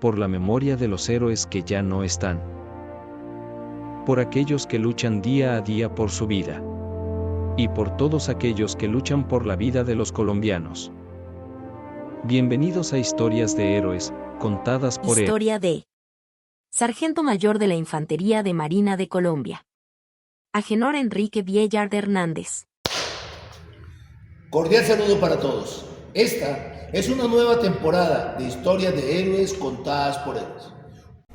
por la memoria de los héroes que ya no están, por aquellos que luchan día a día por su vida, y por todos aquellos que luchan por la vida de los colombianos. Bienvenidos a Historias de Héroes, contadas por Historia de Sargento Mayor de la Infantería de Marina de Colombia, Agenor Enrique Viellard Hernández. Cordial saludo para todos. Esta es una nueva temporada de Historias de Héroes contadas por héroes.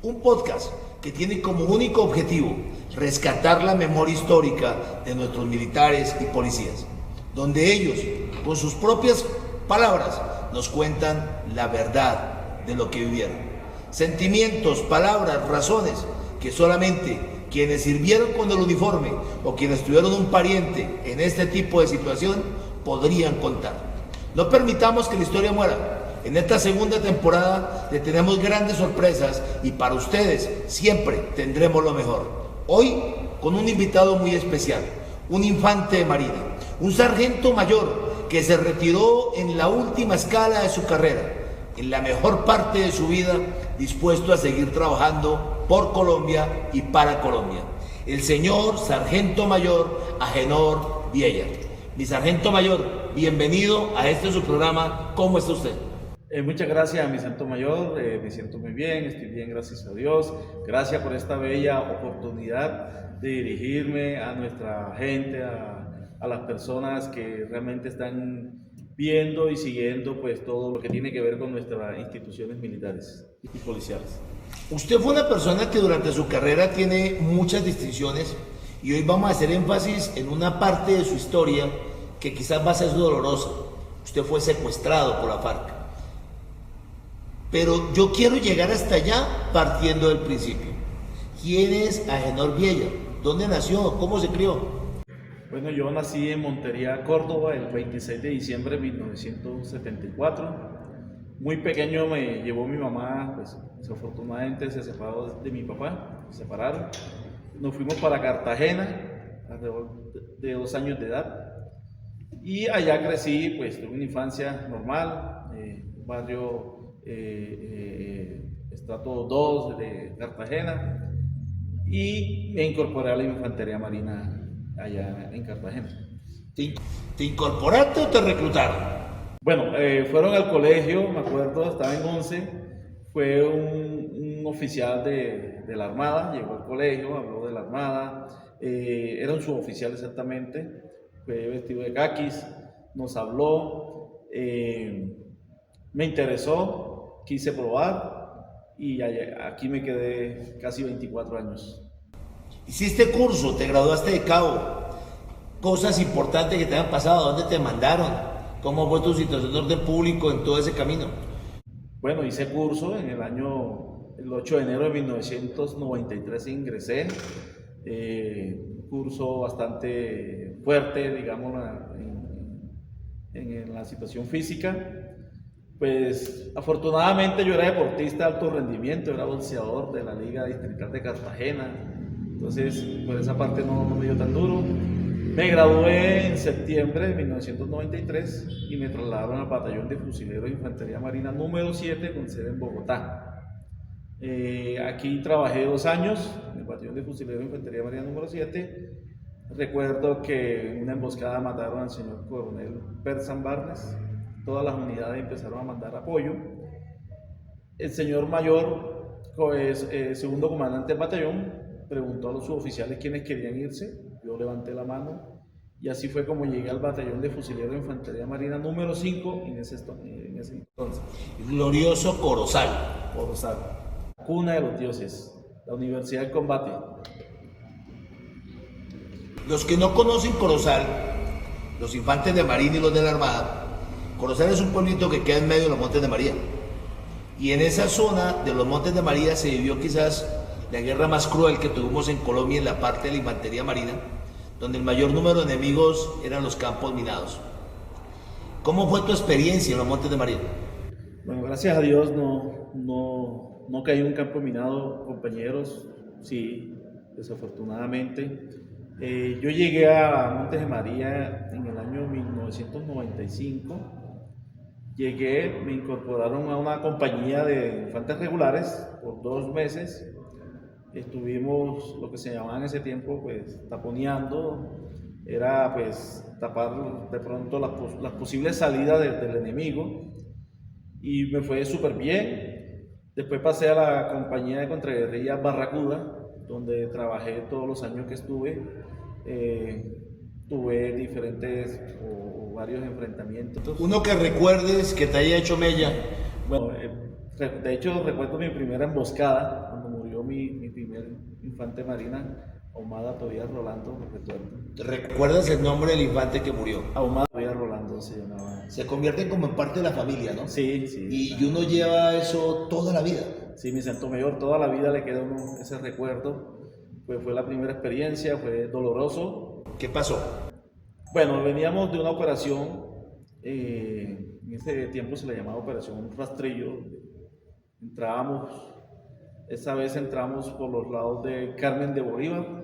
Un podcast que tiene como único objetivo rescatar la memoria histórica de nuestros militares y policías, donde ellos, con sus propias palabras, nos cuentan la verdad de lo que vivieron. Sentimientos, palabras, razones que solamente quienes sirvieron con el uniforme o quienes tuvieron un pariente en este tipo de situación podrían contar. No permitamos que la historia muera. En esta segunda temporada le tenemos grandes sorpresas y para ustedes siempre tendremos lo mejor. Hoy con un invitado muy especial, un infante de marina, un sargento mayor que se retiró en la última escala de su carrera, en la mejor parte de su vida, dispuesto a seguir trabajando por Colombia y para Colombia. El señor sargento mayor Agenor Viellard. Mi sargento mayor, bienvenido a su programa. ¿Cómo está usted? Muchas gracias, mi sargento mayor. Me siento muy bien, estoy bien, gracias a Dios. Gracias por esta bella oportunidad de dirigirme a nuestra gente, a las personas que realmente están viendo y siguiendo pues todo lo que tiene que ver con nuestras instituciones militares y policiales. Usted fue una persona que durante su carrera tiene muchas distinciones y hoy vamos a hacer énfasis en una parte de su historia que quizás va a ser dolorosa. Usted fue secuestrado por la FARC. Pero yo quiero llegar hasta allá partiendo del principio. ¿Quién es Agenor Viellard? ¿Dónde nació? ¿Cómo se crió? Bueno, yo nací en Montería, Córdoba, el 26 de diciembre de 1974. Muy pequeño me llevó mi mamá, pues desafortunadamente se separó de mi papá, se separaron. Nos fuimos para Cartagena, alrededor de 2 años de edad. Y allá crecí, pues tuve una infancia normal, barrio estrato 2 de Cartagena, y me incorporé a la Infantería Marina allá en Cartagena. ¿Te incorporaste o te reclutaron? Bueno, fueron al colegio, me acuerdo, estaba en 11, fue un oficial de la Armada, llegó al colegio, habló de la Armada, era un suboficial exactamente, fue vestido de caquis, nos habló, me interesó, quise probar y aquí me quedé casi 24 años. Hiciste curso, te graduaste de cabo. Cosas importantes que te han pasado, ¿dónde te mandaron? ¿Cómo fue tu situación de orden público en todo ese camino? Bueno, hice curso en el 8 de enero de 1993 ingresé. Curso bastante fuerte, digamos, en la situación física. Pues afortunadamente yo era deportista de alto rendimiento, era boxeador de la Liga Distrital de Cartagena, entonces por esa parte no me dio tan duro. Me gradué en septiembre de 1993 y me trasladaron al Batallón de Fusileros de Infantería Marina número 7 con sede en Bogotá. Aquí trabajé 2 años en el Batallón de Fusileros de Infantería Marina número 7. Recuerdo que en una emboscada mataron al señor coronel Persan Barnes. Todas las unidades empezaron a mandar apoyo. El señor mayor, pues, segundo comandante del batallón, preguntó a los suboficiales quiénes querían irse. Yo levanté la mano y así fue como llegué al Batallón de Fusileros de Infantería Marina número 5 en ese entonces. Glorioso Corozal. Corozal, cuna de los dioses, la Universidad del Combate. Los que no conocen Corozal, los infantes de Marina y los de la Armada, Corozal es un pueblito que queda en medio de los Montes de María. Y en esa zona de los Montes de María se vivió quizás la guerra más cruel que tuvimos en Colombia en la parte de la Infantería Marina, donde el mayor número de enemigos eran los campos minados. ¿Cómo fue tu experiencia en los Montes de María? Bueno, gracias a Dios no caí en un campo minado, compañeros, sí, desafortunadamente. Yo llegué a Montes de María en el año 1995. Llegué, me incorporaron a una compañía de infantes regulares por 2 meses. Estuvimos lo que se llamaba en ese tiempo, pues, taponeando. Era, pues, tapar de pronto las posibles salidas del enemigo. Y me fue súper bien. Después pasé a la compañía de contraguerrilla Barracuda, donde trabajé todos los años que estuve. Tuve diferentes o varios enfrentamientos. Uno que recuerdes que te haya hecho mella. Bueno, de hecho recuerdo mi primera emboscada, cuando murió mi primer infante marina, Ahumada Tobías Rolando, lo recuerdo. ¿Recuerdas el nombre del infante que murió? Ahumada Tobías Rolando se llamaba. Se convierten como en parte de la familia, ¿no? Sí, sí. Y uno lleva eso toda la vida. Sí, mi santo mayor, toda la vida le queda a uno ese recuerdo. Fue la primera experiencia, fue doloroso. ¿Qué pasó? Bueno, veníamos de una operación, en ese tiempo se le llamaba Operación Rastrillo. Esa vez entramos por los lados de Carmen de Bolívar,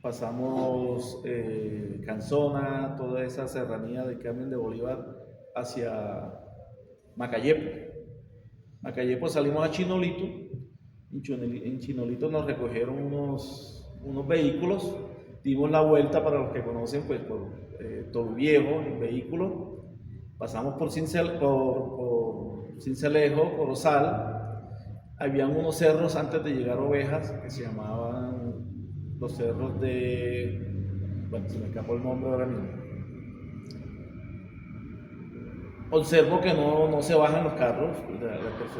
pasamos Canzona, toda esa serranía de Carmen de Bolívar hacia Macayepo. Macayepo salimos a Chinolito. En Chinolito nos recogieron unos vehículos, dimos la vuelta, para los que conocen, pues por Toro Viejo en vehículo, pasamos por Cincelejo, Corozal. Habían unos cerros antes de llegar a Ovejas que se llamaban los cerros de... Bueno, se me escapó el nombre ahora mismo. Observo que no se bajan los carros,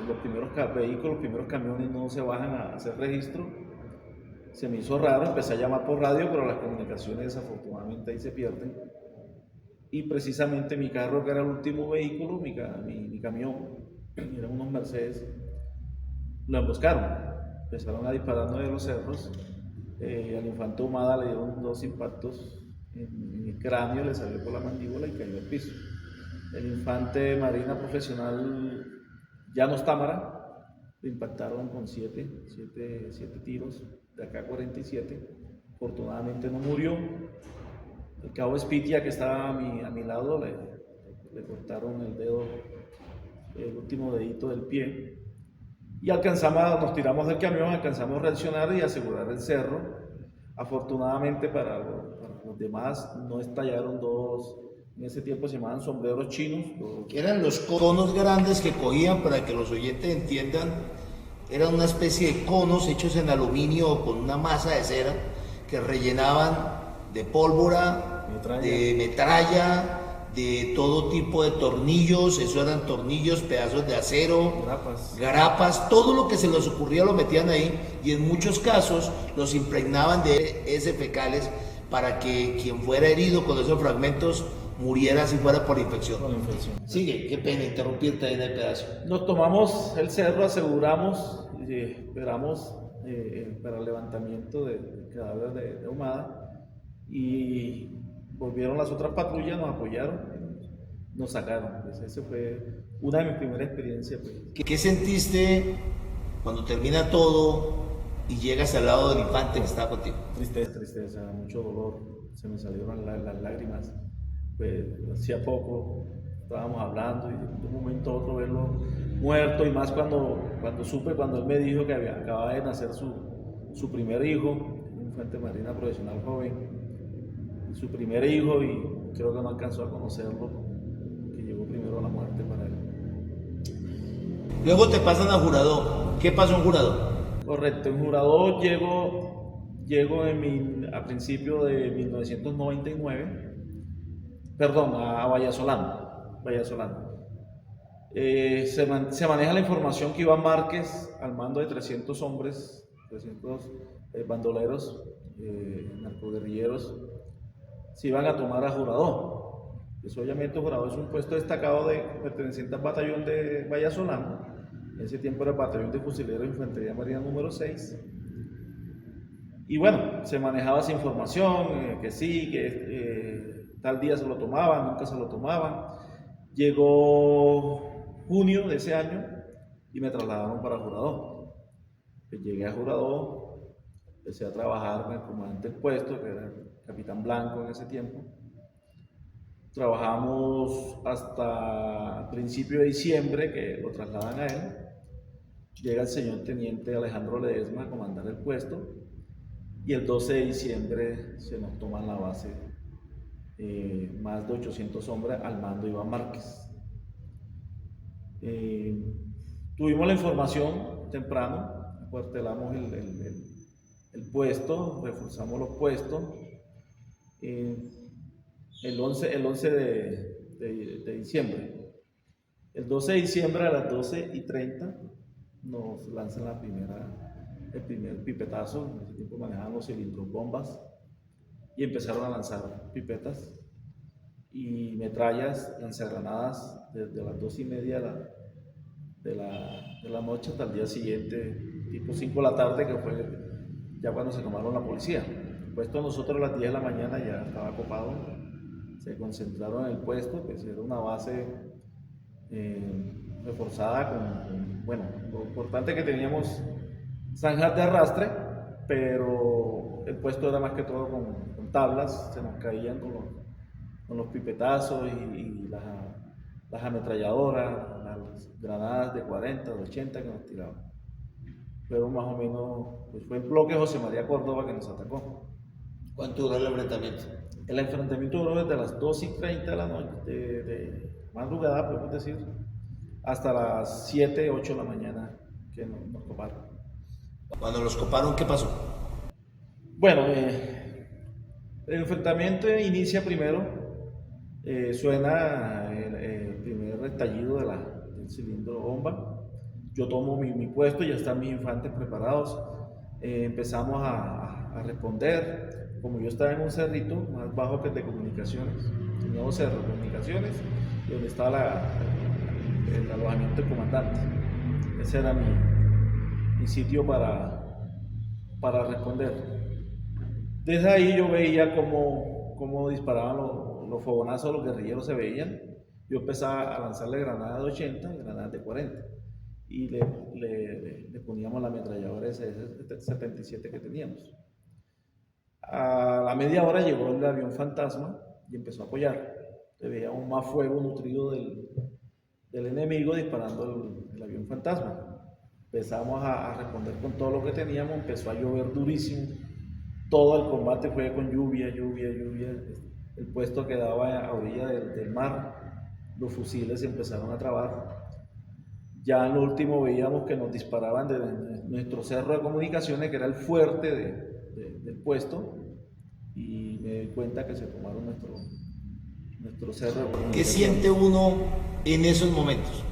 los primeros vehículos, los primeros camiones no se bajan a hacer registro. Se me hizo raro, empecé a llamar por radio, pero las comunicaciones desafortunadamente ahí se pierden. Y precisamente mi carro, que era el último vehículo, mi camión, eran unos Mercedes, lo emboscaron. Empezaron a dispararnos de los cerros. Al infante Ahumada le dieron 2 impactos en el cráneo, le salió por la mandíbula y cayó al piso. El infante marina profesional Llanos Támara lo impactaron con 7 tiros de AK-47. Afortunadamente no murió. El cabo Espitia, que estaba a mi lado, le cortaron el dedo, el último dedito del pie. Y nos tiramos del camión, alcanzamos a reaccionar y asegurar el cerro. Afortunadamente para los demás no estallaron en ese tiempo se llamaban sombreros chinos. Que eran los conos grandes que cogían, para que los oyentes entiendan, eran una especie de conos hechos en aluminio con una masa de cera que rellenaban de pólvora, de metralla, de todo tipo de tornillos. Eso eran tornillos, pedazos de acero, grapas, todo lo que se les ocurría lo metían ahí, y en muchos casos los impregnaban de heces fecales para que quien fuera herido con esos fragmentos muriera si fuera por infección. Sigue, qué pena interrumpirte ahí en el pedazo. Nos tomamos el cerro, aseguramos, esperamos para el levantamiento del cadáver de Ahumada, y volvieron las otras patrullas, nos apoyaron, nos sacaron. Pues esa fue una de mis primeras experiencias. Pues. ¿Qué sentiste cuando termina todo y llegas al lado del infante que estaba contigo? Tristeza, mucho dolor, se me salieron las lágrimas. Pues hacía poco estábamos hablando y de un momento a otro verlo muerto, y más cuando supe, cuando él me dijo que acababa de nacer su primer hijo, un infante marina profesional joven, su primer hijo, y creo que no alcanzó a conocerlo, que llegó primero a la muerte para él. Luego te pasan a Jurado. ¿Qué pasó en Jurado? Correcto, en Jurado llego a principio de 1999, perdón, a Vallasolano. Se maneja la información que Iván Márquez, al mando de 300 hombres, 300 bandoleros, narcoguerrilleros, se iban a tomar a Jurado. Pues obviamente Jurado es un puesto destacado perteneciente al batallón de Vallasolano. En ese tiempo era el batallón de fusileros de Infantería Marina número 6. Y bueno, se manejaba esa información, que sí, que tal día se lo tomaban, nunca se lo tomaban. Llegó junio de ese año y me trasladaron para Jurado. Pues llegué a Jurado, empecé a trabajar con el comandante del puesto, que era el capitán Blanco en ese tiempo. Trabajamos hasta principio de diciembre, que lo trasladan a él. Llega el señor teniente Alejandro Ledesma a comandar el puesto, y el 12 de diciembre se nos toma la base más de 800 hombres al mando de Iván Márquez. Tuvimos la información temprano, acuartelamos el puesto, reforzamos los puestos. El 11 de diciembre. El 12 de diciembre a las 12:30 nos lanzan el primer pipetazo. En ese tiempo manejaban los cilindros bombas y empezaron a lanzar pipetas y metrallas, lanzagranadas desde las 2:30 de la noche hasta el día siguiente, tipo 5 de la tarde, que fue ya cuando se tomaron la policía. Puesto nosotros a las 10 de la mañana ya estaba copado, se concentraron en el puesto, que era una base reforzada bueno, lo importante es que teníamos zanjas de arrastre, pero el puesto era más que todo con tablas, se nos caían con los pipetazos y las ametralladoras, las granadas de 40, de 80 que nos tiraban. Pero más o menos, pues fue el bloque José María Córdoba que nos atacó. ¿Cuánto duró el enfrentamiento? El enfrentamiento duró desde las 2:30 de la noche, de madrugada, podemos decir, hasta las 7, 8 de la mañana que nos coparon. Cuando los coparon, ¿qué pasó? Bueno, el enfrentamiento inicia primero, suena el primer estallido del cilindro bomba. Yo tomo mi puesto, ya están mis infantes preparados. Empezamos a responder. Como yo estaba en un cerrito más bajo que el de comunicaciones, teníamos cerros de comunicaciones y donde estaba el alojamiento del comandante. Ese era mi sitio para responder. Desde ahí yo veía cómo disparaban los fogonazos, los guerrilleros se veían. Yo empezaba a lanzarle granadas de 80 y granadas de 40 y le poníamos la ametralladora SS-77 que teníamos. A la media hora llegó el avión fantasma y empezó a apoyar. Veíamos más fuego nutrido del enemigo disparando el avión fantasma. Empezamos a responder con todo lo que teníamos, empezó a llover durísimo. Todo el combate fue con lluvia. El puesto quedaba a orilla del mar. Los fusiles se empezaron a trabar. Ya en lo último veíamos que nos disparaban de nuestro cerro de comunicaciones, que era el fuerte del puesto, y me di cuenta que se tomaron nuestro cerro de comunicaciones. ¿Qué siente uno en esos momentos?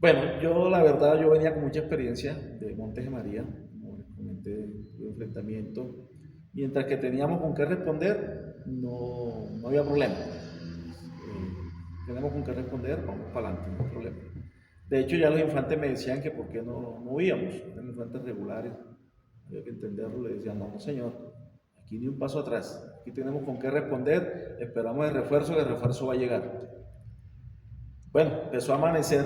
Bueno, la verdad, yo venía con mucha experiencia de Montes de María, como les comenté, de enfrentamiento. Mientras que teníamos con qué responder, no había problema. Tenemos con qué responder, vamos para adelante, no hay problema. De hecho, ya los infantes me decían que por qué no íbamos, eran infantes regulares, había que entenderlo, le decían, no señor, aquí ni un paso atrás, aquí tenemos con qué responder, esperamos el refuerzo, que el refuerzo va a llegar. Bueno, empezó a amanecer,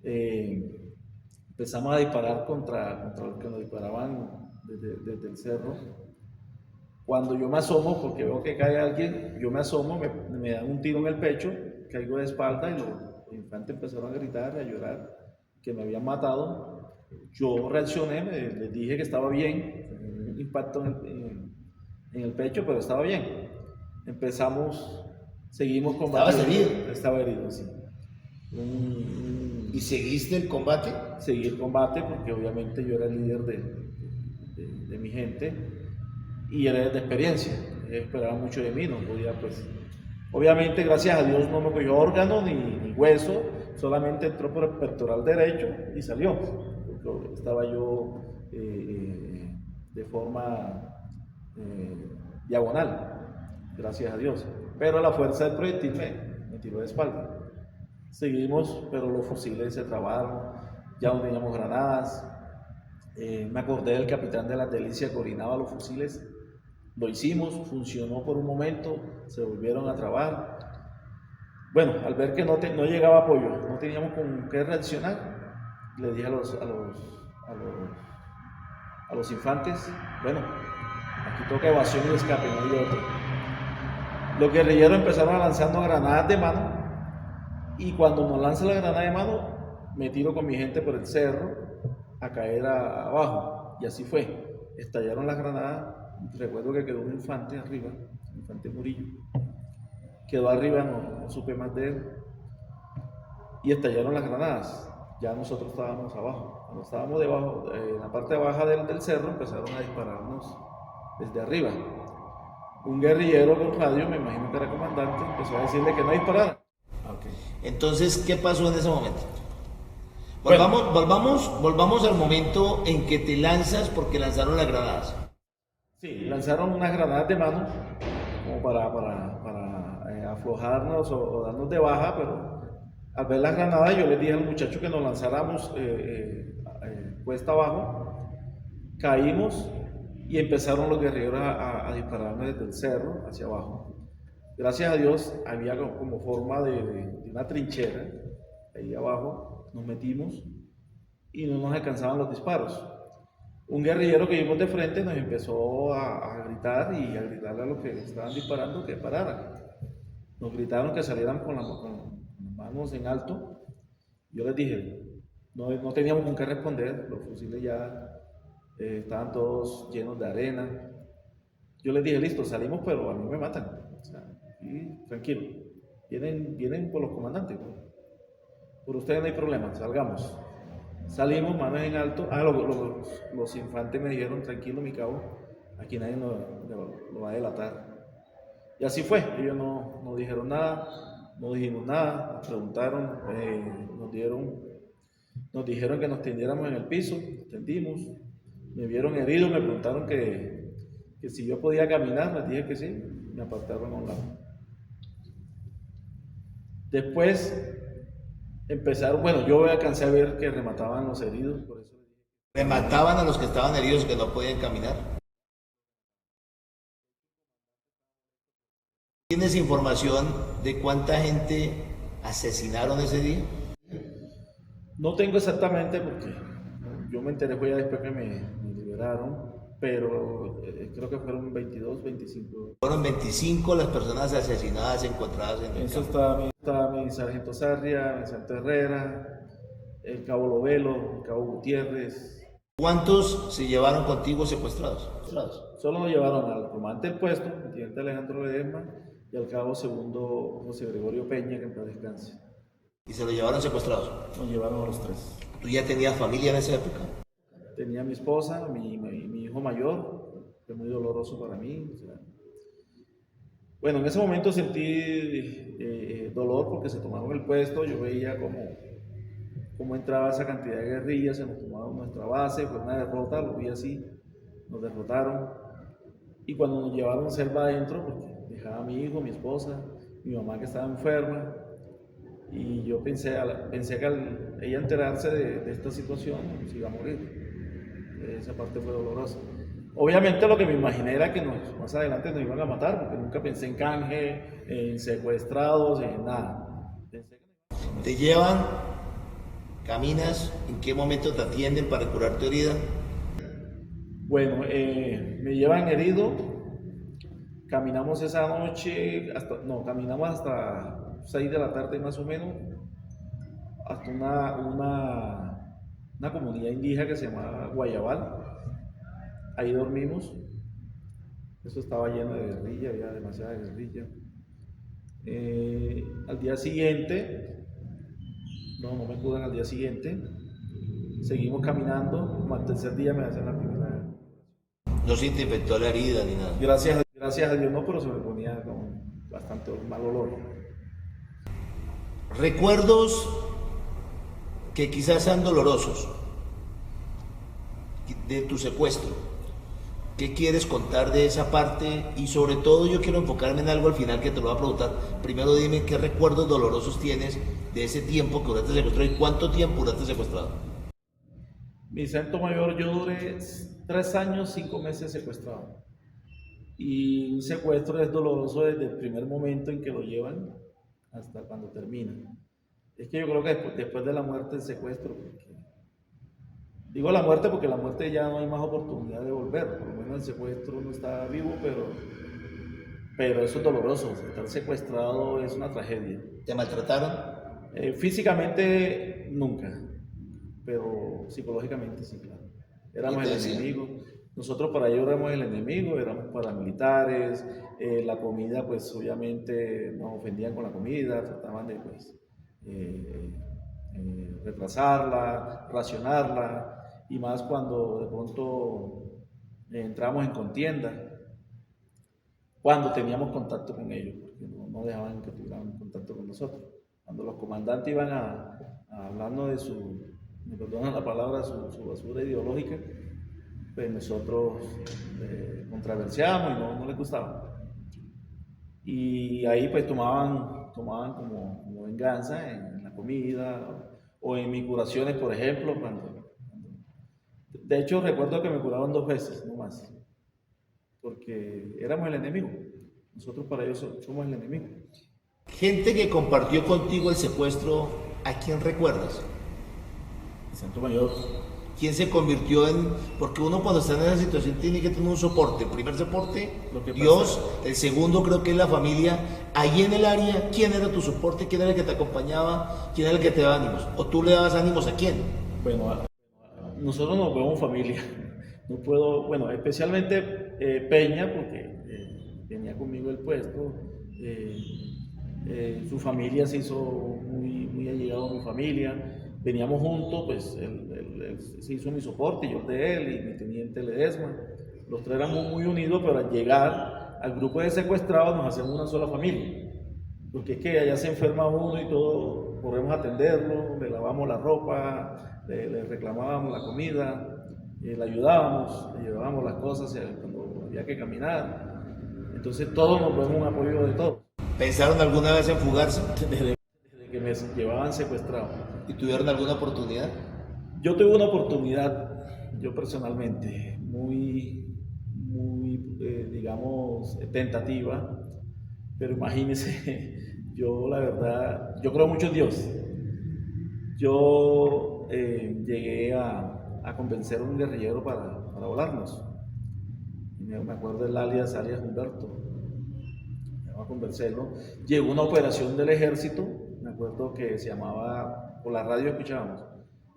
empezamos a disparar contra los que nos disparaban desde el cerro. Cuando yo me asomo, porque veo que cae alguien, yo me asomo, me dan un tiro en el pecho, caigo de espalda y los infantes empezaron a gritar y a llorar que me habían matado. Yo reaccioné, les dije que estaba bien, un impacto en el pecho, pero estaba bien. Seguimos combatiendo. ¿Estabas herido? Estaba herido, sí. ¿Y seguiste el combate? Seguí el combate porque obviamente yo era el líder de mi gente y era de experiencia. Esperaba mucho de mí, no podía pues... Obviamente, gracias a Dios, no me cogió órgano ni hueso, solamente entró por el pectoral derecho y salió. Porque estaba yo de forma diagonal, gracias a Dios. Pero la fuerza del proyectil me tiró de espalda. Seguimos, pero los fusiles se trabaron, ya no teníamos granadas. Me acordé del capitán de la Delicia que orinaba los fusiles. Lo hicimos, funcionó por un momento, se volvieron a trabar. Bueno, al ver que no llegaba apoyo, no teníamos con qué reaccionar, le dije a los infantes, bueno, aquí toca evasión y escape, no hay otro. Los guerrilleros empezaron lanzando granadas de mano y cuando nos lanzan la granada de mano, me tiro con mi gente por el cerro a caer abajo. Y así fue. Estallaron las granadas. Recuerdo que quedó un infante arriba, el infante Murillo. Quedó arriba, no supe más de él. Y estallaron las granadas. Ya nosotros estábamos abajo. Cuando estábamos debajo, en la parte baja del cerro, empezaron a dispararnos desde arriba. Un guerrillero con radio, me imagino que era comandante, empezó a decirle que no disparara. Okay. Entonces, ¿qué pasó en ese momento? Bueno. Volvamos al momento en que te lanzas porque lanzaron las granadas. Sí, lanzaron unas granadas de mano como para aflojarnos o darnos de baja, pero al ver las granadas yo les dije al muchacho que nos lanzáramos cuesta abajo, caímos y empezaron los guerrilleros a dispararme desde el cerro hacia abajo. Gracias a Dios había como forma de una trinchera ahí abajo, nos metimos y no nos alcanzaban los disparos. Un guerrillero que vimos de frente nos empezó a gritar y a gritarle a los que estaban disparando que pararan. Nos gritaron que salieran con las manos en alto. Yo les dije, no teníamos con qué responder, los fusiles ya estaban todos llenos de arena. Yo les dije, listo, salimos, pero a mí me matan. O sea, y tranquilo, vienen por los comandantes. Por ustedes no hay problema, salgamos. Salimos, manos en alto. Los infantes me dijeron, tranquilo, mi cabo, aquí nadie lo va a delatar. Y así fue, ellos no dijeron nada, no dijimos nada, nos preguntaron, nos dijeron que nos tendiéramos en el piso, tendimos, me vieron herido, me preguntaron que si yo podía caminar, les dije que sí, me apartaron a un lado. Después empezaron, bueno, yo alcancé a ver que remataban los heridos, por eso ¿Remataban a los que estaban heridos que no podían caminar? ¿Tienes información de cuánta gente asesinaron ese día? No tengo exactamente porque yo me enteré fue ya después que me liberaron, pero creo que fueron 22, 25. Fueron 25 las personas asesinadas encontradas en el Eso campo. estaba mi sargento Sarria, mi sargento Herrera, el cabo Lovelo, el cabo Gutiérrez. ¿Cuántos se llevaron contigo secuestrados? Solo nos llevaron al comandante del puesto, el teniente Alejandro Ledesma, y al cabo segundo José Gregorio Peña, que en paz descanse. ¿Y se los llevaron secuestrados? Nos llevaron a los tres. ¿Tú ya tenías familia en esa época? Tenía mi esposa, mi hijo mayor, fue muy doloroso para mí. O sea. Bueno, en ese momento sentí dolor porque se tomaron el puesto, yo veía cómo entraba esa cantidad de guerrillas, se nos tomaron nuestra base, fue una derrota, lo vi así, nos derrotaron. Y cuando nos llevaron selva adentro, porque dejaba a mi hijo, mi esposa, mi mamá que estaba enferma, y yo pensé que al ella enterarse de esta situación, se iba a morir. Esa parte fue dolorosa. Obviamente lo que me imaginé era que más adelante nos iban a matar, porque nunca pensé en canje, en secuestrados, en nada. ¿Te llevan? ¿Caminas? ¿En qué momento te atienden para curar tu herida? Bueno, me llevan herido, caminamos esa noche, caminamos hasta 6 de la tarde más o menos, hasta una comunidad indígena que se llama Guayabal. Ahí dormimos. Eso estaba lleno de guerrilla, había demasiada guerrilla. Al día siguiente, no me curan al día siguiente, seguimos caminando, como al tercer día me hacen la primera. No se te infectó la herida ni nada. Gracias a Dios no, pero se me ponía con bastante mal olor. Recuerdos que quizás sean dolorosos de tu secuestro. ¿Qué quieres contar de esa parte? Y sobre todo yo quiero enfocarme en algo al final que te lo voy a preguntar. Primero dime qué recuerdos dolorosos tienes de ese tiempo que duraste secuestrado y cuánto tiempo duraste secuestrado. Mi sargento mayor, yo duré 3 años, 5 meses secuestrado. Y un secuestro es doloroso desde el primer momento en que lo llevan hasta cuando termina. Es que yo creo que después de la muerte el secuestro, digo la muerte porque la muerte ya no hay más oportunidad de volver, por lo menos el secuestro no está vivo, pero eso es doloroso, estar secuestrado es una tragedia. ¿Te maltrataron? Físicamente nunca, pero psicológicamente sí, claro. Éramos el enemigo. Nosotros para ellos éramos el enemigo, éramos paramilitares, la comida pues obviamente nos ofendían con la comida, trataban de pues retrasarla, racionarla, y más cuando de pronto entramos en contienda, cuando teníamos contacto con ellos, porque no dejaban que tuvieran contacto con nosotros. Cuando los comandantes iban a hablando de me perdonan la palabra, su basura ideológica, pues nosotros controversiábamos y no les gustaba. Y ahí pues tomaban como venganza en la comida o en mis curaciones, por ejemplo, de hecho recuerdo que me curaron 2 veces, no más, porque éramos el enemigo. Nosotros para ellos somos el enemigo. Gente que compartió contigo el secuestro, ¿a quién recuerdas? El Santo Mayor. ¿Quién se convirtió en...? Porque uno cuando está en esa situación tiene que tener un soporte. El primer soporte, Dios. El segundo creo que es la familia. Ahí en el área, ¿quién era tu soporte? ¿Quién era el que te acompañaba? ¿Quién era el que te daba ánimos? ¿O tú le dabas ánimos a quién? Bueno, nosotros nos vemos familia. No puedo, bueno, especialmente Peña, porque tenía conmigo el puesto. Su familia se hizo muy allegado a mi familia. Veníamos juntos, pues él se hizo mi soporte, yo el de él y mi teniente Ledesma. Los 3 éramos muy unidos, pero al llegar al grupo de secuestrados nos hacemos una sola familia. Porque es que allá se enferma uno y todo, corremos a atenderlo, le lavamos la ropa, le reclamábamos la comida, le ayudábamos, le llevábamos las cosas cuando había que caminar. Entonces todos nos vemos un apoyo de todos. ¿Pensaron alguna vez en fugarse? Desde que me llevaban secuestrado. ¿Y tuvieron alguna oportunidad? Yo tuve una oportunidad, yo personalmente, muy digamos, tentativa, pero imagínense, yo la verdad, yo creo mucho en Dios. Yo llegué a convencer a un guerrillero para volarnos. Me acuerdo del alias Humberto. A convencerlo. Llegó una operación del ejército, me acuerdo que se llamaba, por la radio escuchábamos,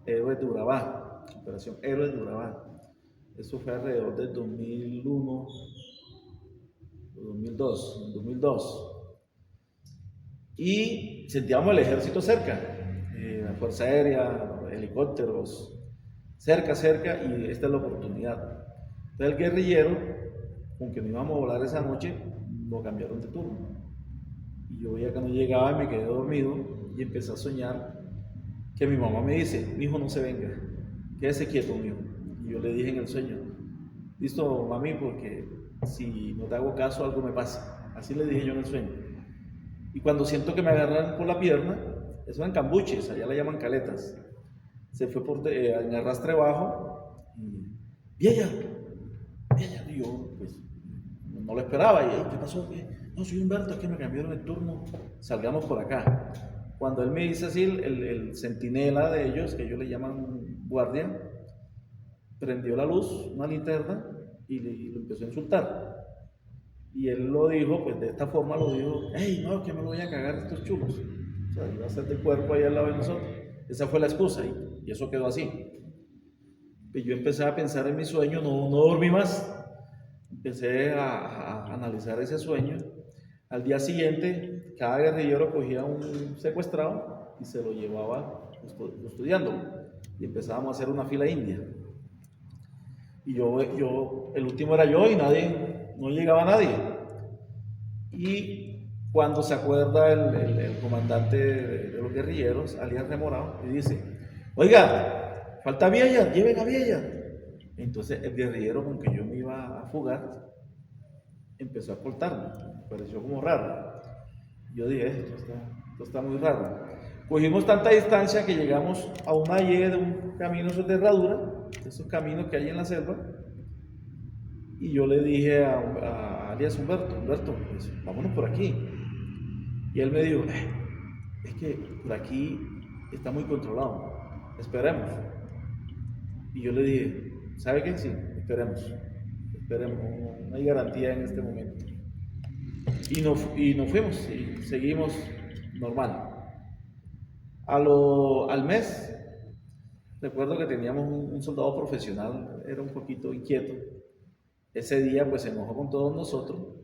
Héroes de Urabá, operación Héroes de Urabá. Eso fue alrededor del 2001 o 2002. Y sentíamos el ejército cerca, la Fuerza Aérea, los helicópteros, cerca, y esta es la oportunidad. Entonces el guerrillero, con que nos íbamos a volar esa noche, lo cambiaron de turno. Y yo veía que no llegaba y me quedé dormido y empecé a soñar que mi mamá me dice, mi hijo no se venga, quédese quieto, mi hijo. Y yo le dije en el sueño, listo, mami, porque si no te hago caso algo me pasa. Así le dije yo en el sueño. Y cuando siento que me agarran por la pierna, eso eran cambuches, allá le llaman caletas. Se fue en arrastre bajo y Vieja, y yo pues no lo esperaba. Y ¿qué pasó? No, soy Humberto, es que me cambiaron el turno, salgamos por acá. Cuando él me dice así, el centinela de ellos, que ellos le llaman guardia, prendió la luz, una linterna, y lo empezó a insultar. Y él lo dijo, pues de esta forma lo dijo, hey, no, que me voy a cagar estos chulos. O sea, iba a hacer de cuerpo ahí al lado de nosotros. Esa fue la excusa y eso quedó así. Y yo empecé a pensar en mi sueño, no dormí más. Empecé a analizar ese sueño. Al día siguiente, cada guerrillero cogía un secuestrado y se lo llevaba custodiándolo. Y empezábamos a hacer una fila india. Y yo el último era yo y no llegaba nadie. Y cuando se acuerda el comandante de los guerrilleros, alias Remorado, y dice, oiga, falta Vieja, lleven a Vieja. Entonces el guerrillero con que yo me iba a fugar empezó a cortarme, me pareció como raro. Yo dije, esto está muy raro. Cogimos tanta distancia que llegamos a una Y de un camino de herradura, esos caminos que hay en la selva, y yo le dije a alias Humberto, pues, vámonos por aquí. Y él me dijo, es que por aquí está muy controlado, esperemos. Y yo le dije, ¿sabe qué? Sí, esperemos, no hay garantía en este momento. y nos fuimos y seguimos normal. Al mes, recuerdo que teníamos un soldado profesional, era un poquito inquieto. Ese día pues se enojó con todos nosotros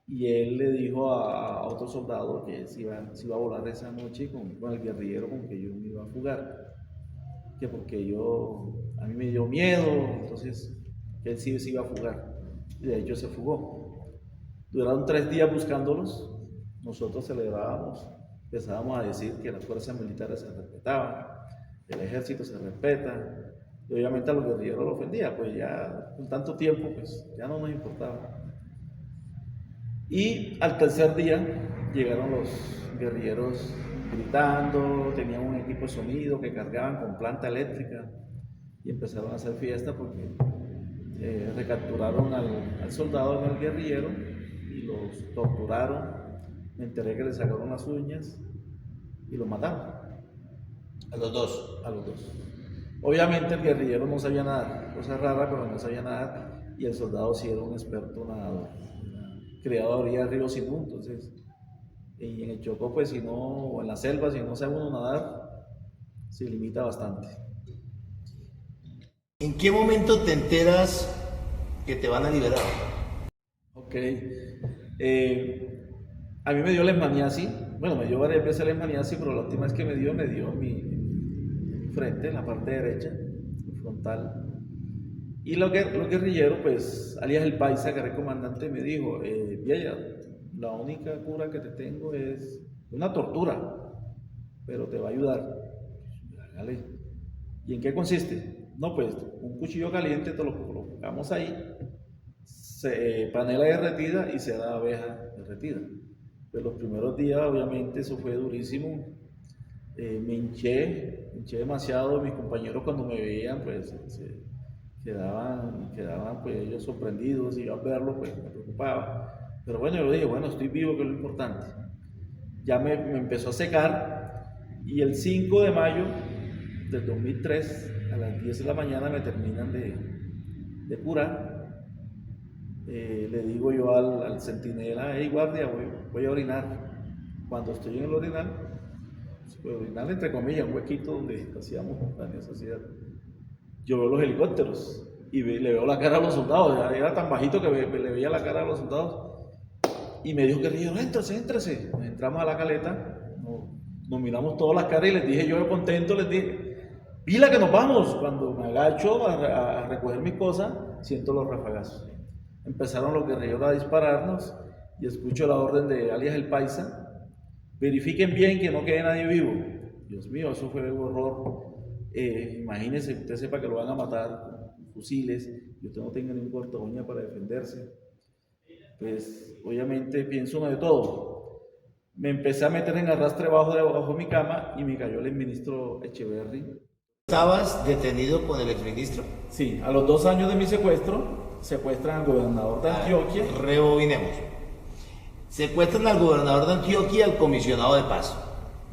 y él le dijo a otro soldado que se iba a volar esa noche con el guerrillero con que yo me iba a fugar, que porque a mí me dio miedo, entonces que él sí se iba a fugar, y de hecho se fugó. Duraron 3 días buscándolos, nosotros celebrábamos, empezábamos a decir que las fuerzas militares se respetaban, el ejército se respeta, y obviamente a los guerrilleros lo ofendía, pues ya con tanto tiempo pues ya no nos importaba. Y al tercer día llegaron los guerrilleros gritando, tenían un equipo de sonido que cargaban con planta eléctrica y empezaron a hacer fiesta porque recapturaron al soldado con el guerrillero y los torturaron. Me enteré que le sacaron las uñas y los mataron. A los dos. A los dos. Obviamente el guerrillero no sabía nadar, cosa rara, pero no sabía nadar, y el soldado sí era un experto nadador, criado a orilla del río Sinú. Entonces, y en el Chocó, pues si no, o en la selva, si no sabe uno nadar, se limita bastante. ¿En qué momento te enteras que te van a liberar? Ok. A mí me dio leishmaniasis, bueno, me dio varias veces leishmaniasis, pero la última vez que me dio mi frente, en la parte derecha, mi frontal. Y los guerrilleros, pues, alias el Paisa, que era el comandante, me dijo, Vieja, la única cura que te tengo es una tortura, pero te va a ayudar. Hágale. ¿Y en qué consiste? No, pues, un cuchillo caliente, te lo colocamos ahí, panela derretida y se da abeja derretida. Pues los primeros días, obviamente, eso fue durísimo. Me hinché demasiado. Mis compañeros cuando me veían, pues, se quedaban pues ellos sorprendidos, y yo al verlo, pues, me preocupaba. Pero bueno, yo dije, bueno, estoy vivo, que es lo importante. Ya me empezó a secar, y el 5 de mayo del 2003, a las 10 de la mañana, me terminan de curar. Le digo yo al centinela, hey guardia, voy a orinar. Cuando estoy en el orinal, pues, orinar entre comillas, un huequito donde hacíamos la necesidad, yo veo los helicópteros y le veo la cara a los soldados. Era tan bajito que le veía la cara a los soldados, y me dijo, guerrillero, éntrese. Entramos a la caleta, nos miramos todas las caras y les dije, yo contento, les dije, pila que nos vamos. Cuando me agacho a recoger mis cosas, siento los rafagazos. Empezaron los guerrilleros a dispararnos y escucho la orden de alias el Paisa, verifiquen bien que no quede nadie vivo. Dios mío, eso fue un horror. Imagínense, usted sepa que lo van a matar con fusiles y usted no tenga ningún corta uña para defenderse. Pues obviamente pienso uno de todo. Me empecé a meter en arrastre debajo de mi cama y me cayó el exministro Echeverry. ¿Estabas detenido con el exministro? Sí, a los 2 años de mi secuestro, secuestran al gobernador de Antioquia. Rebobinemos. Secuestran al gobernador de Antioquia y al comisionado de paz.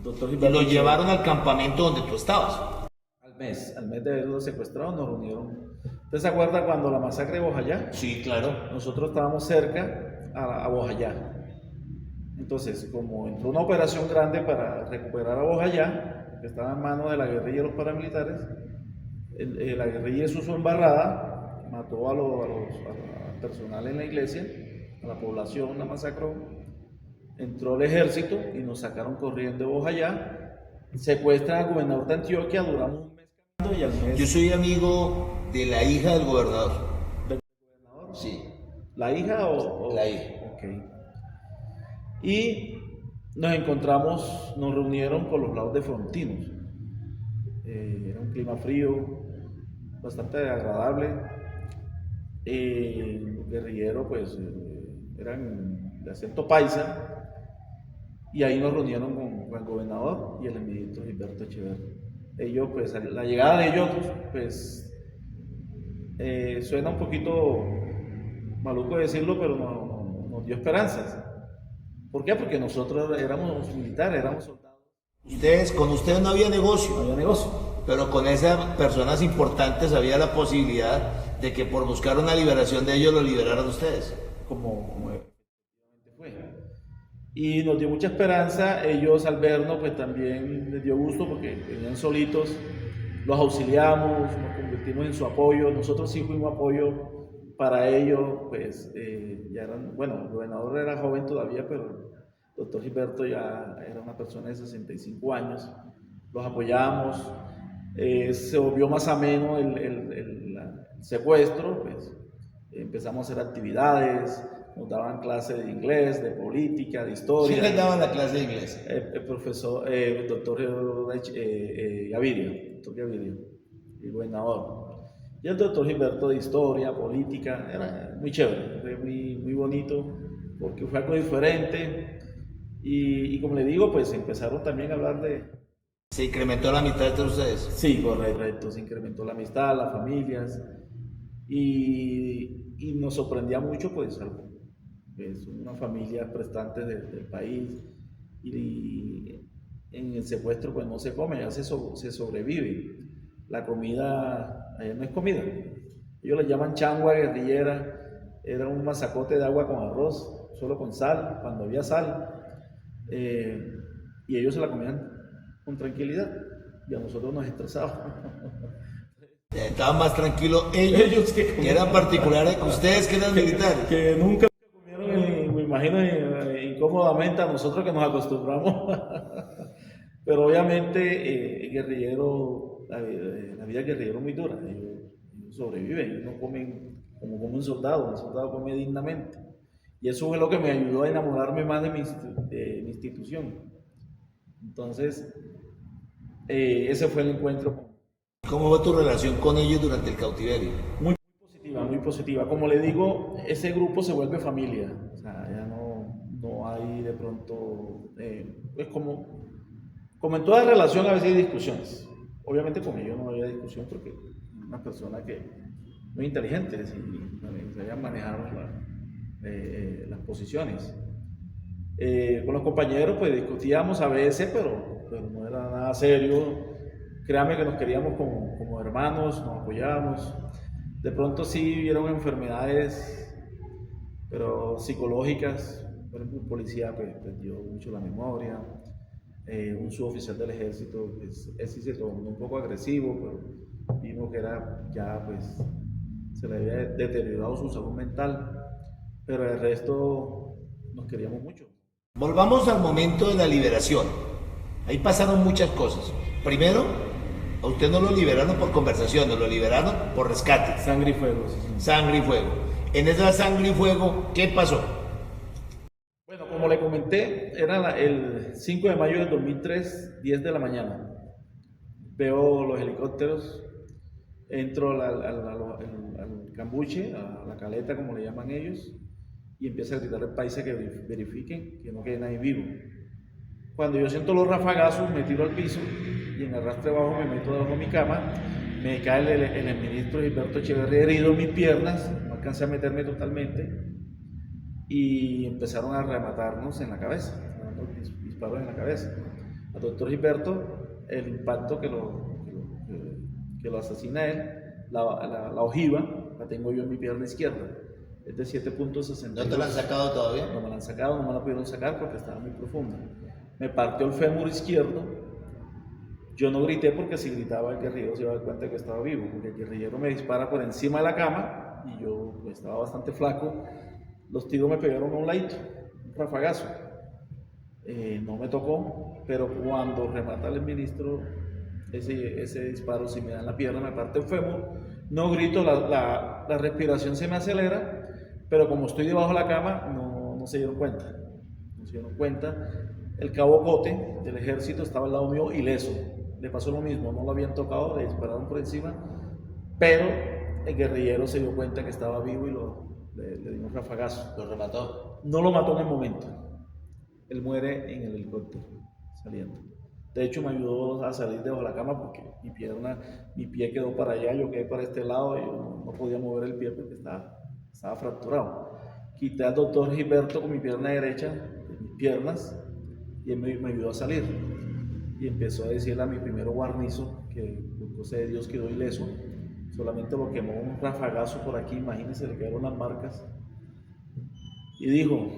Doctor Y lo llevaron al campamento donde tú estabas. Al mes de haberlo secuestrado, nos reunieron. ¿Usted se acuerda cuando la masacre de Bojayá? Sí, claro. Nosotros estábamos cerca a Bojayá. Entonces, como entró una operación grande para recuperar a Bojayá, que estaba en manos de la guerrilla y los paramilitares, la guerrilla hizo su embarrada, mató al personal en la iglesia, a la población, la masacró. Entró el ejército y nos sacaron corriendo de Bojayá, secuestran al gobernador de Antioquia, duramos un mes caminando y al mes... Yo soy amigo de la hija del gobernador. ¿Del gobernador? Sí. ¿La hija o...? La hija. Ok. Y nos encontramos, nos reunieron por los lados de Frontinos. Era un clima frío, bastante agradable. Los guerrilleros pues eran de acento paisa, y ahí nos reunieron con el gobernador y el ministro Gilberto Echeverry. Ellos pues, la llegada de ellos pues suena un poquito maluco decirlo, pero nos dio esperanzas. ¿Por qué? Porque nosotros éramos militares, éramos soldados. Con ustedes no había negocio. No había negocio. Pero con esas personas importantes había la posibilidad de que por buscar una liberación de ellos lo liberaran ustedes. Como efectivamente fue. y nos dio mucha esperanza. Ellos al vernos pues también les dio gusto porque venían solitos, los auxiliamos, nos convertimos en su apoyo, nosotros sí fuimos apoyo para ellos, pues ya eran, bueno, el gobernador era joven todavía, pero el doctor Gilberto ya era una persona de 65 años, los apoyamos, se volvió más ameno el secuestro, pues empezamos a hacer actividades, nos daban clases de inglés, de política, de historia. ¿Quién les daba la clase de inglés? El profesor, el doctor Gaviria, doctor Gaviria, el gobernador. Y el doctor Gilberto de historia, política, era muy chévere, fue muy bonito, porque fue algo diferente. Y como le digo, pues empezaron también a hablar de... ¿Se incrementó la amistad entre ustedes? Sí, correcto, se incrementó la amistad, las familias, y nos sorprendía mucho, pues, es una familia prestante del país, y en el secuestro pues no se come, ya se sobrevive. La comida, allá no es comida, ellos le llaman changua guerrillera, era un masacote de agua con arroz, solo con sal, cuando había sal, y ellos se la comían con tranquilidad, y a nosotros nos estresaban. Estaban más tranquilos ellos que eran particulares que ustedes que eran militares. Que nunca comieron, me imagino, incómodamente a nosotros que nos acostumbramos. Pero obviamente guerrillero, la vida guerrillero es muy dura. Ellos sobreviven, ellos no comen como come un soldado come dignamente. Y eso fue lo que me ayudó a enamorarme más de mi institución. Entonces, ese fue el encuentro. ¿Cómo fue tu relación con ellos durante el cautiverio? Muy positiva, muy positiva. Como le digo, ese grupo se vuelve familia. O sea, ya no hay de pronto, es como en toda relación a veces hay discusiones. Obviamente con ellos no había discusión porque es una persona que muy inteligente y sabían manejar las posiciones. Con los compañeros pues discutíamos a veces, pero no era nada serio. Créame que nos queríamos como hermanos, nos apoyábamos. De pronto sí vieron enfermedades, pero psicológicas. Por ejemplo, un policía pues, perdió mucho la memoria. Un suboficial del ejército, pues, él sí se tornó un poco agresivo, pero vimos que era ya, pues, se le había deteriorado su salud mental. Pero el resto nos queríamos mucho. Volvamos al momento de la liberación. Ahí pasaron muchas cosas. Primero, a usted no lo liberaron por conversación, no lo liberaron por rescate. Sangre y fuego. Sí. Sangre y fuego. En esa sangre y fuego, ¿qué pasó? Bueno, como le comenté, era el 5 de mayo del 2003, 10 de la mañana. Veo los helicópteros, entro al cambuche, a la caleta como le llaman ellos, y empiezo a gritar al paisa que verifiquen que no quede nadie vivo. Cuando yo siento los rafagazos, me tiro al piso y en arrastre bajo me meto debajo de mi cama. Me cae el ministro Gilberto Echeverría herido en mis piernas, no alcancé a meterme totalmente y empezaron a rematarnos en la cabeza, disparos en la cabeza. Al doctor Gilberto, el impacto que lo asesina a él, la ojiva la tengo yo en mi pierna izquierda, es de 7.62. ¿No te la han sacado todavía? No me la han sacado, no me la pudieron sacar porque estaba muy profunda. Me partió el fémur izquierdo. Yo no grité porque si gritaba el guerrillero se iba a dar cuenta que estaba vivo, porque el guerrillero me dispara por encima de la cama y yo pues, estaba bastante flaco. Los tiros me pegaron a un ladito, un rafagazo. No me tocó, pero cuando remata el ministro, ese disparo sí me da en la pierna, me parte el fémur. No grito, la respiración se me acelera, pero como estoy debajo de la cama, no se dieron cuenta. No se dieron cuenta. El cabo Cote del ejército estaba al lado mío ileso. Le pasó lo mismo, no lo habían tocado, le dispararon por encima, pero el guerrillero se dio cuenta que estaba vivo y le dio un rafagazo. ¿Lo remató? No lo mató en el momento. Él muere en el helicóptero, saliendo. De hecho, me ayudó a salir debajo de la cama porque mi pie quedó para allá, yo quedé para este lado y yo no podía mover el pie porque estaba fracturado. Quité al doctor Gilberto con mi pierna derecha, de mis piernas, y él me ayudó a salir. Y empezó a decirle a mi primero guarnizo que por cosa de Dios quedó ileso, solamente lo quemó un rafagazo por aquí, imagínense, le quedaron las marcas. Y dijo,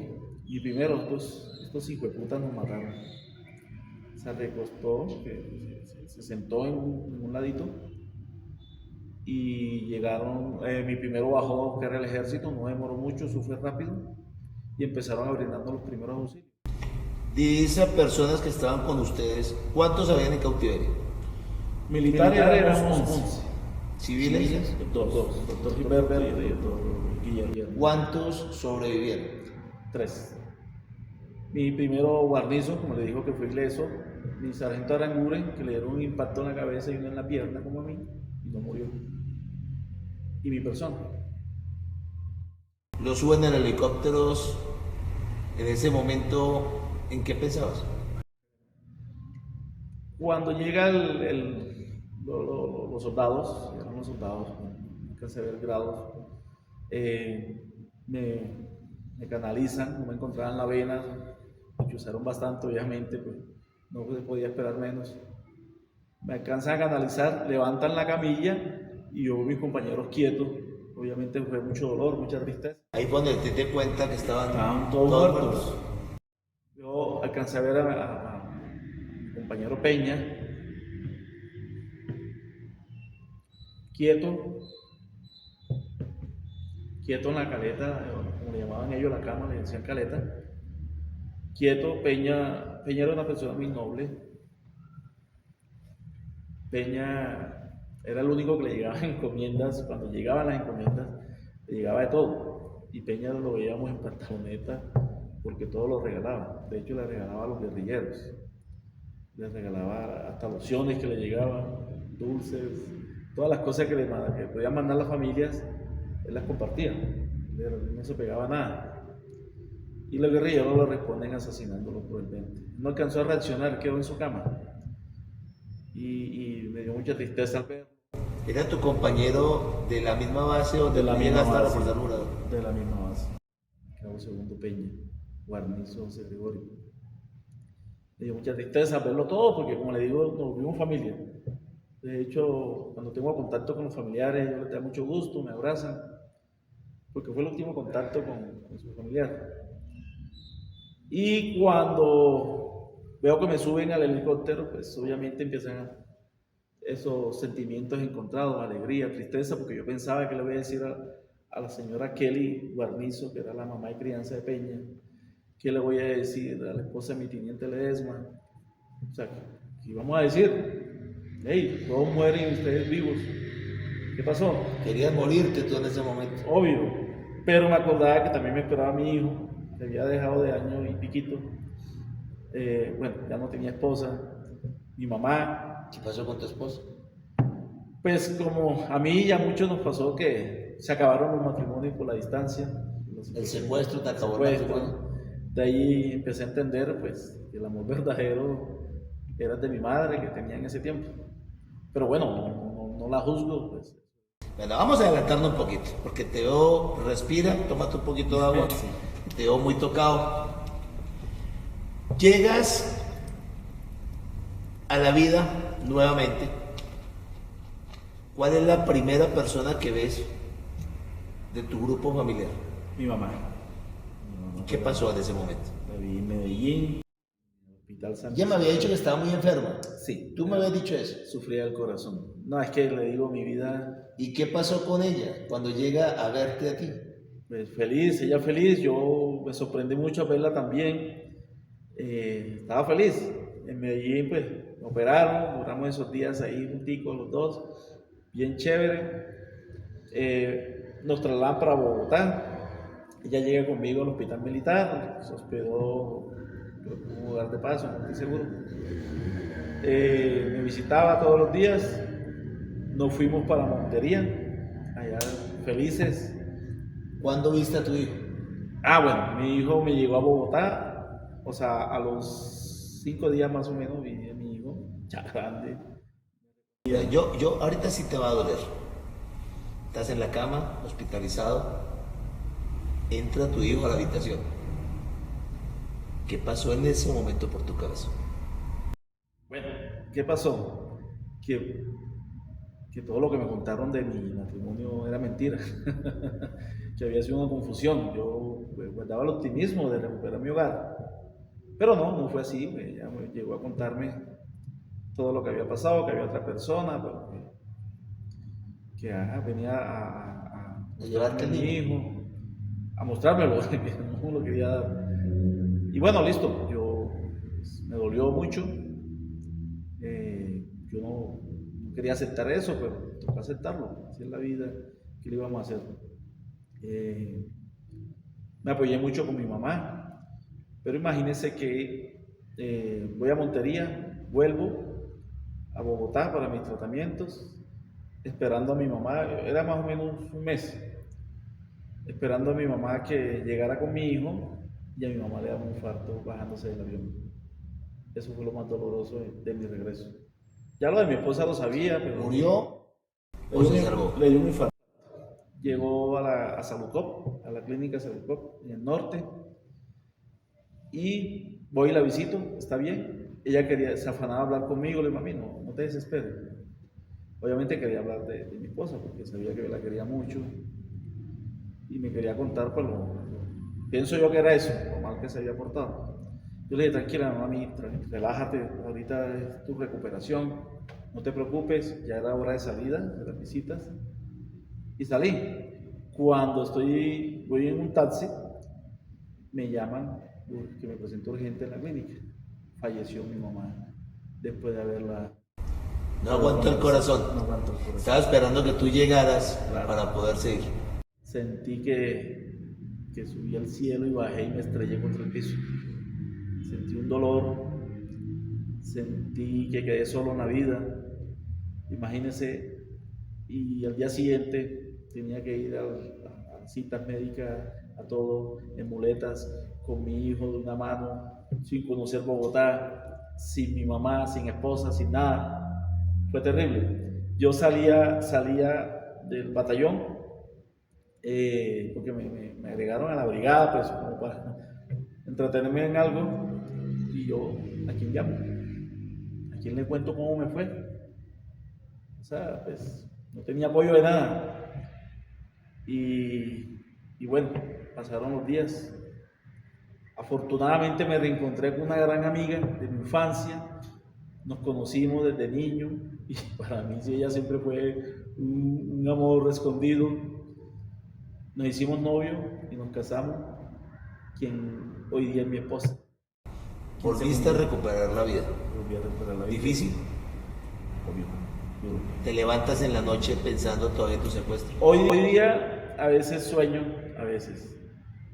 Y primero, estos hijueputas nos mataron. Se recostó, se sentó en un ladito y llegaron, mi primero bajó a buscar el ejército, no demoró mucho, eso fue rápido y empezaron a brindarnos los primeros auxilios. De esas personas que estaban con ustedes, ¿cuántos habían en cautiverio? Militares éramos 11. ¿Civiles? Dos, doctor Gilberto y doctor Guillermo. ¿Cuántos sobrevivieron? 3. Mi primero guarnizo, como le dijo que fue ileso, mi sargento Aranguren, que le dieron un impacto en la cabeza y uno en la pierna como a mí, y no murió. Y mi persona. Los suben en helicópteros. En ese momento, ¿en qué pensabas? Cuando llega los soldados, eran los soldados, no alcancé a ver grados, me canalizan, no me encontraban la vena, me chuzaron bastante, obviamente, pues no se podía esperar menos. Me alcanzan a canalizar, levantan la camilla y yo mis compañeros quietos, obviamente fue mucho dolor, mucha tristeza. Ahí fue donde te diste cuenta que estaban Todos muertos. Yo alcancé a ver a mi compañero Peña, quieto en la caleta, como le llamaban ellos la cama, le decían caleta, quieto. Peña era una persona muy noble. Peña era el único que le llegaban encomiendas. Cuando llegaban las encomiendas, le llegaba de todo, y Peña lo veíamos en pantaloneta porque todo lo regalaba. De hecho, le regalaba a los guerrilleros, les regalaba hasta lociones que le llegaban, dulces, todas las cosas que podían mandar las familias, él las compartía, no se pegaba nada. Y los guerrilleros lo responden asesinándolo cruelmente. No alcanzó a reaccionar, quedó en su cama. Y me dio mucha tristeza al verlo. ¿Era tu compañero de la misma base o de la misma base? De la misma base. Cabo Segundo Peña, guarnizo José Gregorio. Me dio mucha tristeza verlo todo, porque como le digo, nos vimos familia. De hecho, cuando tengo contacto con los familiares, yo les da mucho gusto, me abrazan, porque fue el último contacto con su familiar. Y cuando veo que me suben al helicóptero, pues obviamente empiezan esos sentimientos encontrados, alegría, tristeza, porque yo pensaba que le voy a decir a la señora Kelly Guarnizo, que era la mamá y crianza de Peña, ¿qué le voy a decir a la esposa de mi teniente Ledesma? O sea, ¿qué íbamos a decir? Hey, todos mueren y ustedes vivos. ¿Qué pasó? Querías morirte tú en ese momento. Obvio, pero me acordaba que también me esperaba mi hijo, que había dejado de año y piquito. Bueno, ya no tenía esposa, mi mamá. ¿Qué pasó con tu esposa? Pues como a mí y a muchos nos pasó que se acabaron los matrimonios por la distancia. El secuestro te acabó el matrimonio. De ahí empecé a entender pues que el amor verdadero era de mi madre que tenía en ese tiempo. Pero bueno, no la juzgo, pues. Bueno, vamos a adelantarnos un poquito, porque te veo, respira, tómate un poquito de agua, Sí. te veo muy tocado. Llegas a la vida nuevamente. ¿Cuál es la primera persona que ves de tu grupo familiar? Mi mamá. ¿Qué pasó en ese momento? La vi en Medellín, en el Hospital San Ella me había dicho que estaba muy enferma. Sí. Tú me habías dicho eso. Sufría del corazón. No, es que le digo mi vida, ¿Y qué pasó con ella cuando llega a verte a ti? pues feliz, ella feliz. Yo me sorprendí mucho a verla también. Estaba feliz. En Medellín, pues, me operaron, duramos esos días ahí junticos los dos, bien chévere. Nos trasladan para Bogotá. Ella llega conmigo al hospital militar, se hospedó en un lugar de paso, no estoy seguro. Me visitaba todos los días. Nos fuimos para Montería, allá felices. ¿Cuándo viste a tu hijo? Bueno, mi hijo me llegó a Bogotá, o sea, a los 5 días más o menos vi a mi hijo, ya grande. Mira, yo ahorita sí te va a doler. Estás en la cama, hospitalizado. Entra tu hijo a la habitación. ¿Qué pasó en ese momento por tu cabeza? Bueno, ¿qué pasó? Que que todo lo que me contaron de mi matrimonio era mentira, que había sido una confusión. Yo guardaba el optimismo de recuperar mi hogar, pero no fue así. Ella me llegó a contarme todo lo que había pasado, que había otra persona, pero que venía a llevarte a mi hijo, a mostrármelo, no lo quería dar. Y bueno, listo, me dolió mucho. Yo no quería aceptar eso, pero tocó aceptarlo. Así es la vida, ¿qué le íbamos a hacer? Me apoyé mucho con mi mamá, pero imagínense que voy a Montería, vuelvo a Bogotá para mis tratamientos, esperando a mi mamá. Era más o menos un mes, esperando a mi mamá que llegara con mi hijo, y a mi mamá le daba un infarto bajándose del avión. Eso fue lo más doloroso de mi regreso. Ya lo de mi esposa lo sabía, pero... ¿Murió o se salvó? Le dio un infarto. Llegó a Salucop, a la clínica Salucop, en el norte, y voy y la visito, está bien. Ella se afanaba a hablar conmigo, le digo, mami, no te desesperes. Obviamente quería hablar de mi esposa, porque sabía que yo la quería mucho, y me quería contar, pues, pienso yo que era eso, lo mal que se había portado. Yo le dije, tranquila, mami, relájate, ahorita es tu recuperación, no te preocupes, ya era hora de salida de las visitas. Y salí. Cuando voy en un taxi, me llaman que me presento urgente en la clínica. Falleció mi mamá después de haberla... No aguantó el corazón. No aguantó el corazón. Estaba esperando que tú llegaras, Claro, para poder seguir. Sentí que subí al cielo y bajé y me estrellé contra el piso. Sentí un dolor, sentí que quedé solo en la vida. Imagínense, y al día siguiente tenía que ir a citas médicas, a todo, en muletas, con mi hijo de una mano, sin conocer Bogotá, sin mi mamá, sin esposa, sin nada. Fue terrible. Yo salía del batallón, porque me agregaron a la brigada, pues, como para entretenerme en algo, y yo, ¿a quién llamo? ¿A quién le cuento cómo me fue? O sea, pues, no tenía apoyo de nada. Y bueno, pasaron los días. Afortunadamente me reencontré con una gran amiga de mi infancia. Nos conocimos desde niño, y para mí ella siempre fue un amor escondido. Nos hicimos novios y nos casamos, quien hoy día es mi esposa. Volviste a recuperar la vida. Volví a recuperar la vida. ¿Difícil? Obvio. Te levantas en la noche pensando todavía en tu secuestro. Hoy día a veces sueño, a veces,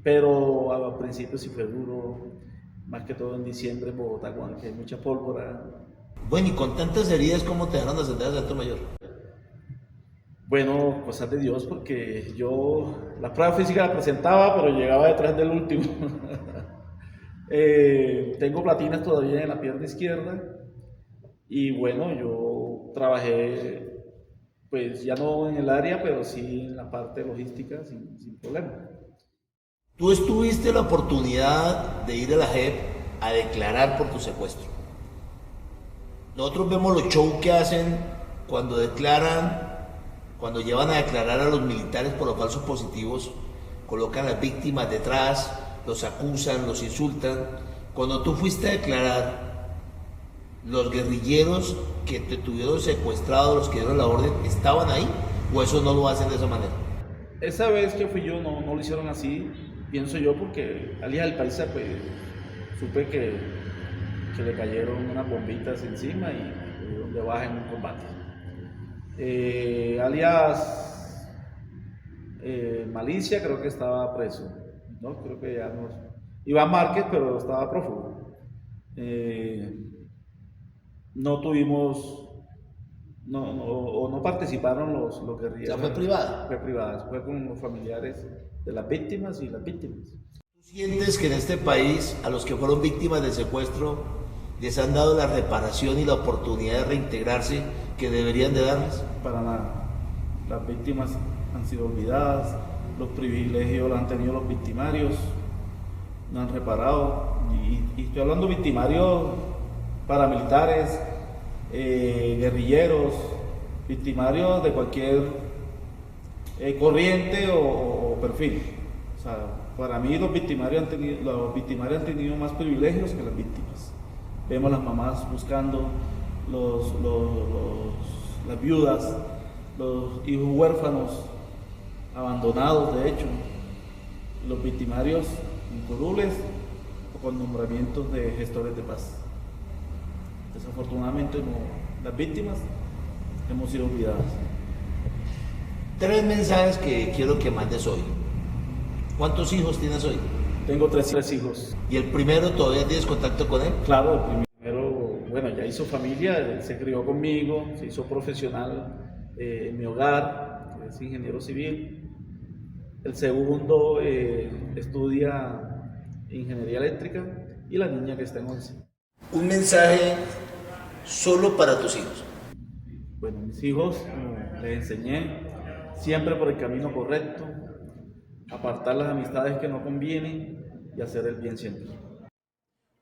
pero al principio sí fue duro, más que todo en diciembre en Bogotá, cuando hay mucha pólvora. Bueno, y con tantas heridas, ¿cómo te dejaron ascender al Salto Mayor? Bueno, cosas de Dios, porque yo la prueba física la presentaba, pero llegaba detrás del último. Tengo platinas todavía en la pierna izquierda, y bueno, yo trabajé, pues ya no en el área, pero sí en la parte logística sin problema. Tú tuviste la oportunidad de ir a la JEP a declarar por tu secuestro. Nosotros vemos los shows que hacen cuando llevan a declarar a los militares por los falsos positivos, colocan a las víctimas detrás, los acusan, los insultan. Cuando tú fuiste a declarar, ¿los guerrilleros que te tuvieron secuestrado, los que dieron la orden, estaban ahí? ¿O eso no lo hacen de esa manera? Esa vez que fui yo no lo hicieron así, pienso yo, porque alias del paisa, pues supe que le cayeron unas bombitas encima y tuvieron de baja en un combate. Alias Malicia creo que estaba preso, ¿no? Creo que ya no... Iván Márquez, pero estaba prófugo. No tuvimos... No participaron los guerrilleros. ¿Ya fue privada? Fue privada, fue con los familiares de las víctimas y las víctimas. ¿Tú sientes que en este país a los que fueron víctimas del secuestro les han dado la reparación y la oportunidad de reintegrarse que deberían de darles? Para nada. Las víctimas han sido olvidadas, los privilegios los han tenido los victimarios, no han reparado. Y estoy hablando de victimarios paramilitares, guerrilleros, victimarios de cualquier corriente o perfil. O sea, para mí los victimarios han tenido más privilegios que las víctimas. Vemos las mamás buscando las viudas, los hijos huérfanos, abandonados de hecho, los victimarios incurules o con nombramientos de gestores de paz. Desafortunadamente las víctimas hemos sido olvidadas. 3 mensajes que quiero que mandes hoy. ¿Cuántos hijos tienes hoy? Tengo 3 hijos. ¿Y el primero todavía tienes contacto con él? Claro, el primero, bueno, ya hizo familia, él se crió conmigo, se hizo profesional en mi hogar, es ingeniero civil. El segundo estudia ingeniería eléctrica y la niña que está en 11. Un mensaje solo para tus hijos. Bueno, mis hijos les enseñé siempre por el camino correcto, apartar las amistades que no convienen y hacer el bien siempre.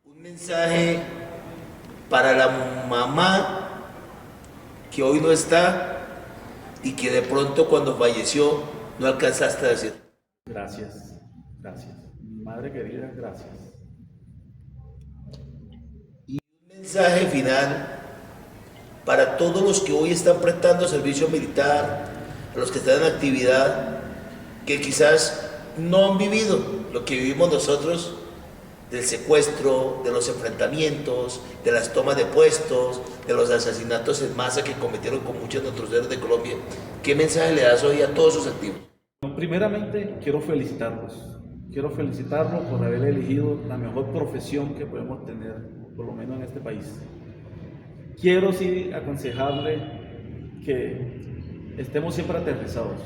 Un mensaje para la mamá que hoy no está y que de pronto cuando falleció no alcanzaste a decir. Gracias, gracias. Mi madre querida, gracias. Y un mensaje final para todos los que hoy están prestando servicio militar, a los que están en actividad, que quizás no han vivido lo que vivimos nosotros, del secuestro, de los enfrentamientos, de las tomas de puestos, de los asesinatos en masa que cometieron con muchos de nuestros héroes de Colombia. ¿Qué mensaje le das hoy a todos sus activos? Primeramente, quiero felicitarlos. Quiero felicitarlos por haber elegido la mejor profesión que podemos tener, por lo menos en este país. Quiero sí aconsejarle que estemos siempre aterrizados.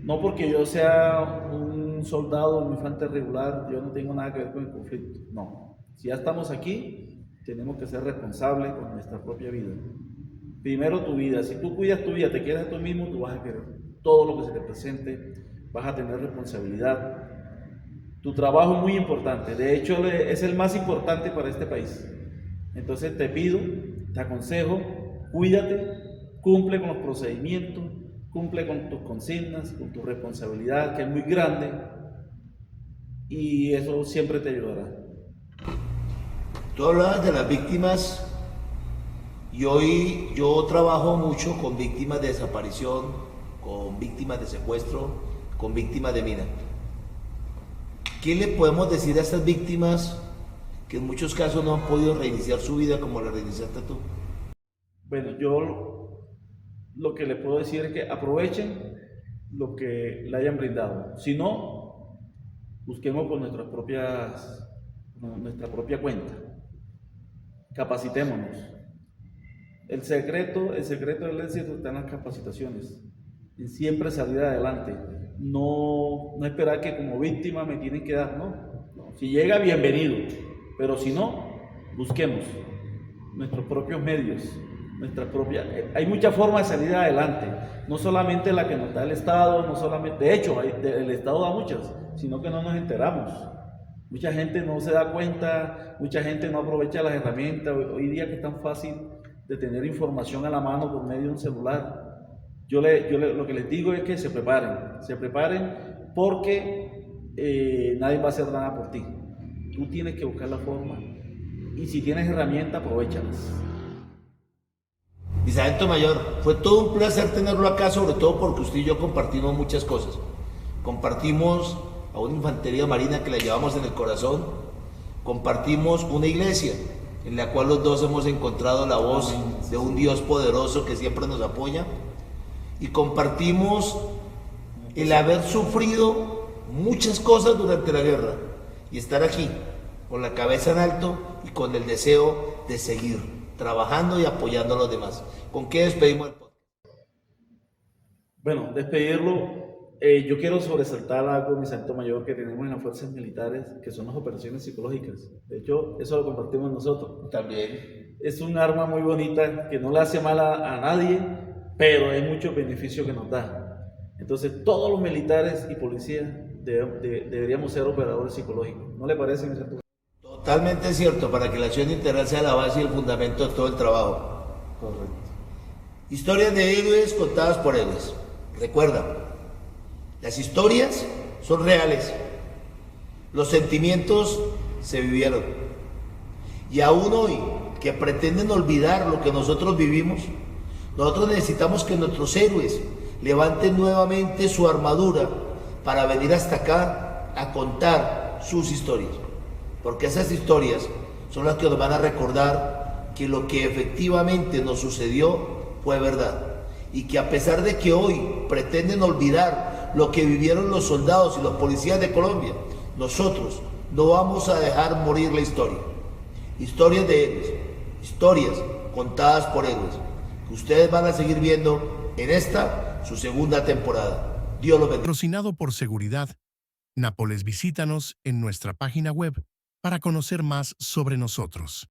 No porque yo sea un soldado, un infante regular, yo no tengo nada que ver con el conflicto. No. Si ya estamos aquí, tenemos que ser responsables con nuestra propia vida. Primero tu vida. Si tú cuidas tu vida, te quieres a tú mismo, tú vas a querer todo lo que se te presente, vas a tener responsabilidad. Tu trabajo es muy importante. De hecho, es el más importante para este país. Entonces te pido, te aconsejo, cuídate, cumple con los procedimientos, cumple con tus consignas, con tu responsabilidad, que es muy grande, y eso siempre te ayudará. Tú hablabas de las víctimas y hoy yo trabajo mucho con víctimas de desaparición, con víctimas de secuestro, con víctimas de mina. ¿Qué le podemos decir a estas víctimas que en muchos casos no han podido reiniciar su vida como la reiniciaste tú? Bueno, yo lo que le puedo decir es que aprovechen lo que le hayan brindado. Si no, busquemos por nuestra propia cuenta. Capacitémonos. El secreto del éxito está en las capacitaciones, en siempre salir adelante. No esperar que como víctima me tienen que dar, no. Si llega, bienvenido, pero si no, busquemos nuestros propios medios. Hay muchas formas de salir adelante, no solamente la que nos da el Estado, no solamente, de hecho, el Estado da muchas, sino que no nos enteramos. Mucha gente no se da cuenta, mucha gente no aprovecha las herramientas. Hoy día que es tan fácil de tener información a la mano por medio de un celular. Yo lo que les digo es que se preparen porque nadie va a hacer nada por ti. Tú tienes que buscar la forma y si tienes herramientas, aprovéchalas. Mi sargento mayor, fue todo un placer tenerlo acá, sobre todo porque usted y yo compartimos muchas cosas. Compartimos a una infantería marina que la llevamos en el corazón, compartimos una iglesia en la cual los dos hemos encontrado la voz de un Dios poderoso que siempre nos apoya, y compartimos el haber sufrido muchas cosas durante la guerra y estar aquí con la cabeza en alto y con el deseo de seguir trabajando y apoyando a los demás. ¿Con qué despedimos el podcast? Bueno, despedirlo, yo quiero sobresaltar algo, mi sargento mayor, que tenemos en las fuerzas militares, que son las operaciones psicológicas. De hecho, eso lo compartimos nosotros. También. Es un arma muy bonita que no le hace mal a nadie, pero hay muchos beneficios que nos da. Entonces, todos los militares y policías deberíamos ser operadores psicológicos. ¿No le parece, mi sargento? Totalmente cierto, para que la acción integral sea la base y el fundamento de todo el trabajo. Correcto. Historias de héroes contadas por héroes. Recuerda, las historias son reales. Los sentimientos se vivieron. Y aún hoy, que pretenden olvidar lo que nosotros vivimos, nosotros necesitamos que nuestros héroes levanten nuevamente su armadura para venir hasta acá a contar sus historias. Porque esas historias son las que nos van a recordar que lo que efectivamente nos sucedió fue verdad. Y que a pesar de que hoy pretenden olvidar lo que vivieron los soldados y los policías de Colombia, nosotros no vamos a dejar morir la historia. Historias de héroes, historias contadas por héroes, que ustedes van a seguir viendo en esta, su segunda temporada. Dios los bendiga. Patrocinado por Seguridad Nápoles. Visítanos en nuestra página web para conocer más sobre nosotros.